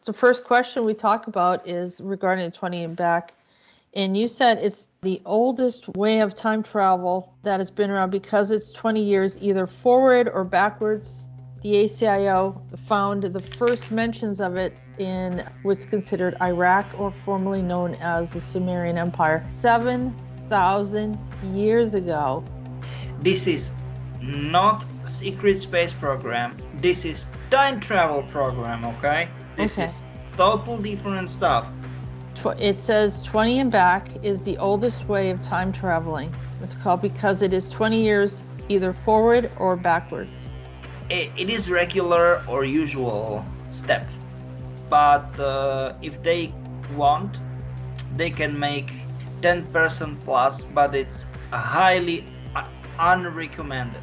The first question we talk about is regarding 20 and back. And you said it's the oldest way of time travel that has been around because it's 20 years either forward or backwards. The ACIO found the first mentions of it in what's considered Iraq, or formerly known as the Sumerian Empire, 7,000 years ago. This is not secret space program. This is time travel program, okay? This is total different stuff. It says 20 and back is the oldest way of time traveling. It's called because it is 20 years either forward or backwards. It is regular or usual step, but if they want, they can make 10% plus, but it's highly unrecommended.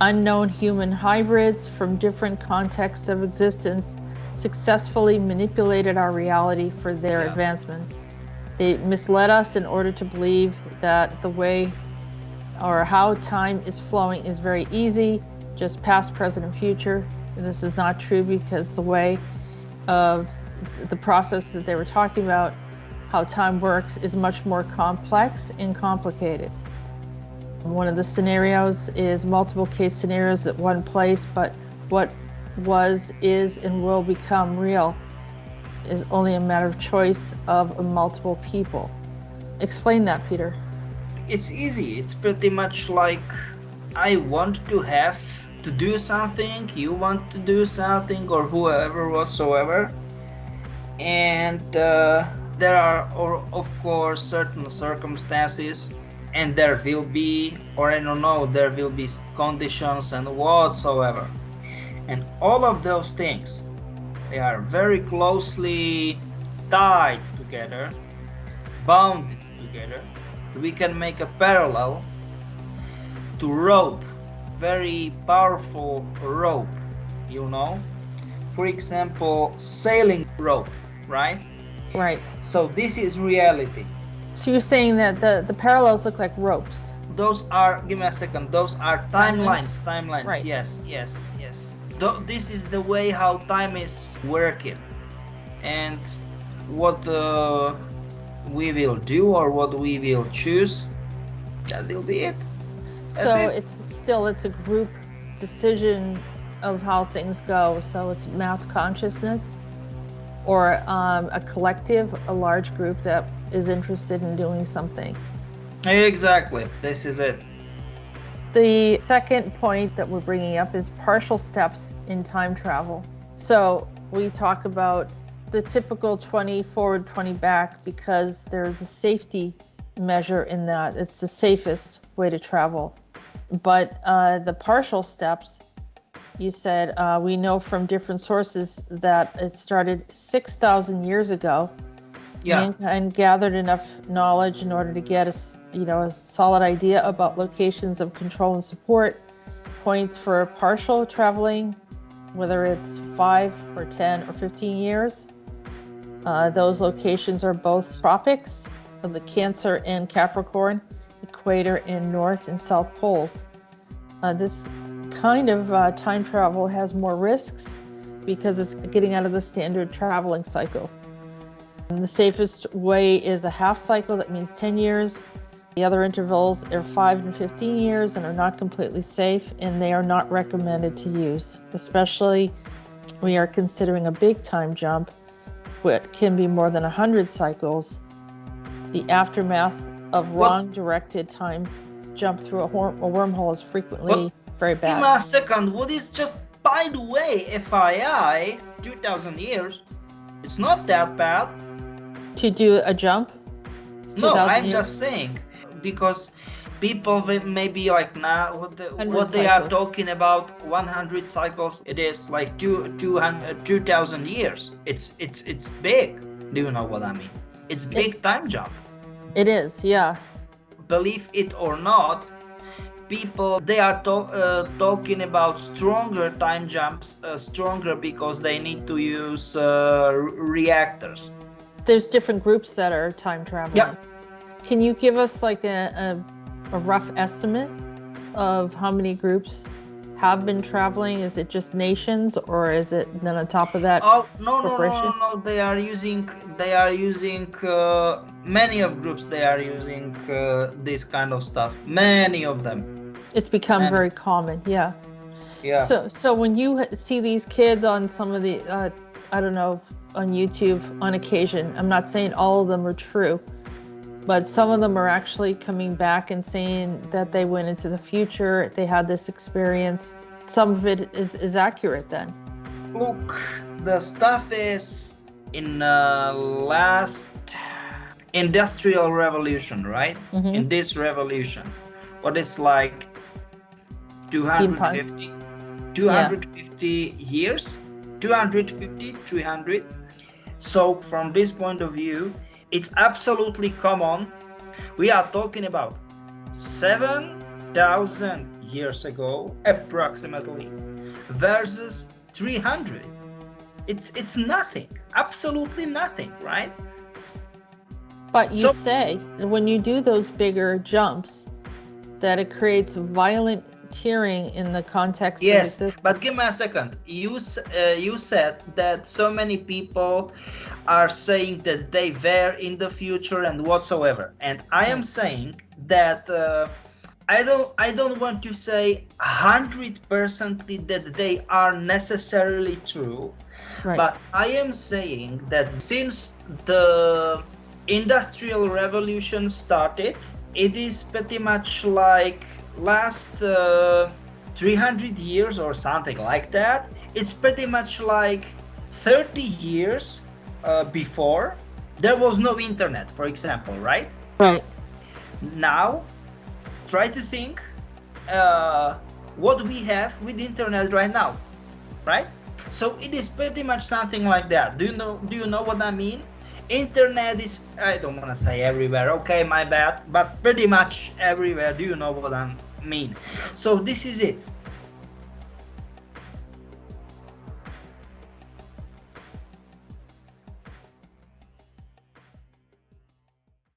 Unknown human hybrids from different contexts of existence successfully manipulated our reality for their advancements. They misled us in order to believe that the way or how time is flowing is very easy, just past, present, and future. And this is not true because the way of the process that they were talking about, how time works, is much more complex and complicated. One of the scenarios is multiple case scenarios at one place, but what was, is, and will become real is only a matter of choice of multiple people. Explain that, Peter. It's easy. It's pretty much like I want to have to do something, you want to do something, or whoever whatsoever. And there are, of course, certain circumstances, and there will be, or I don't know, there will be conditions and whatsoever. And all of those things, they are very closely tied together, bound together. We can make a parallel to rope, very powerful rope, you know. For example, sailing rope, right? Right. So this is reality. So you're saying that the parallels look like ropes. Those are, give me a second, those are timelines. Right. Yes. This is the way how time is working, and what we will do or what we will choose, that will be it. It's a group decision of how things go. So it's mass consciousness, or a collective, a large group that is interested in doing something. Exactly, this is it. The second point that we're bringing up is partial steps in time travel. So we talk about the typical 20 forward, 20 back, because there's a safety measure in that. It's the safest way to travel. But the partial steps, you said, we know from different sources that it started 6,000 years ago. Mankind gathered enough knowledge in order to get a solid idea about locations of control and support points for partial traveling, whether it's 5 or 10 or 15 years. Those locations are both tropics of the Cancer and Capricorn, equator and North and South poles. This kind of time travel has more risks because it's getting out of the standard traveling cycle. And the safest way is a half cycle, that means 10 years. The other intervals are 5 and 15 years and are not completely safe, and they are not recommended to use. Especially, we are considering a big time jump, which can be more than 100 cycles. The aftermath of wrong directed time jump through a wormhole is frequently very bad. Give me a second, what is just, by the way, FYI, 2,000 years, it's not that bad. To do a jump? No, I'm just saying, because people may be like, now what they are talking about 100 cycles, it is like 2,000 years. It's big. Do you know what I mean? It's big time jump. It is, yeah. Believe it or not, people, they are talking about stronger time jumps, stronger because they need to use reactors. There's different groups that are time traveling. Yeah. Can you give us like a rough estimate of how many groups have been traveling? Is it just nations, or is it then on top of that? Oh no, no, no, corporation? no, no! They are using many of groups. They are using this kind of stuff. Many of them. It's become And- very common. Yeah. Yeah. So when you see these kids on some of the, I don't know, on YouTube on occasion, I'm not saying all of them are true, but some of them are actually coming back and saying that they went into the future, they had this experience. Some of it is accurate then. Look, the stuff is in last industrial revolution, right? Mhm. In this revolution, what is like 250, 250 years, 250, 300. So from this point of view, it's absolutely common. We are talking about 7,000 years ago, approximately, versus 300. It's nothing, absolutely nothing, right? But you So- say when you do those bigger jumps, that it creates violent tearing in the context of Yes, existence. but give me a second. You said that so many people are saying that they were in the future and whatsoever, and I am saying that I don't want to say 100% that they are necessarily true, Right. but I am saying that since the industrial revolution started, it is pretty much like last 300 years or something like that. It's pretty much like 30 years before there was no internet, for example, right? Right. Now try to think what we have with internet right now, right? So it is pretty much something like that. Do you know what I mean? Internet is, I don't want to say everywhere, okay, my bad, but pretty much everywhere. Do you know what I mean? So this is it.